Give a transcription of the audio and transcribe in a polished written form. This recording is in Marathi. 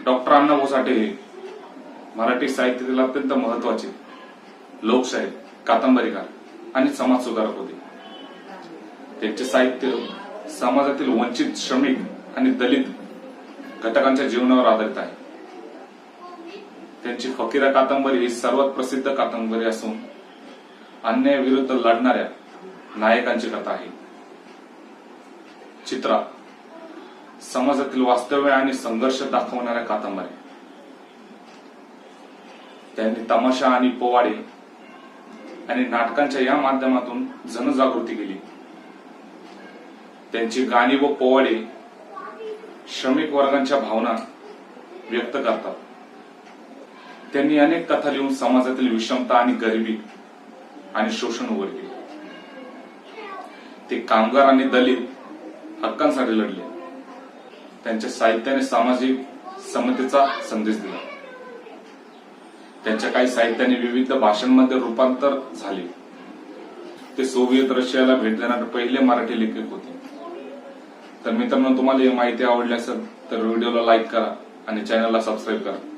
डॉक्टर अण्णाभाऊ साठे हे मराठी साहित्यातील अत्यंत महत्वाचे लोकशाहीर, कादंबरीकार आणि समाजसुधारक होते। त्यांचे साहित्य समाजातील वंचित, श्रमिक आणि दलित घटकांच्या जीवनावर आधारित आहे। त्यांची फकीरा कादंबरी ही सर्वात प्रसिद्ध कादंबरी असून अन्यायाविरुद्ध लढणाऱ्या नायकांची कथा आहे। चित्रा समाजातील वास्तव्य आणि संघर्ष दाखवणाऱ्या कादंबऱ्या। त्यांनी तमाशा आणि पोवाडे आणि नाटकांच्या या माध्यमातून जनजागृती केली। त्यांची गाणी व पोवाडे श्रमिक वर्गांच्या भावना व्यक्त करतात। त्यांनी अनेक कथा लिहून समाजातील विषमता आणि गरिबी आणि शोषण उघड केले। ते कामगार आणि दलित हक्कांसाठी लढले। त्यांच्या साहित्याने सामाजिक समतेचा संदेश दिला। त्यांच्या काही साहित्याने विविध भाषांमध्ये रूपांतर झाले। ते सोव्हिएत रशियाला भेट देणारे पहिले मराठी लेखक होते। तर मित्रांनो, तुम्हाला ही माहिती आवडली असेल तर व्हिडिओला लाईक करा आणि चॅनलला सबस्क्राईब करा।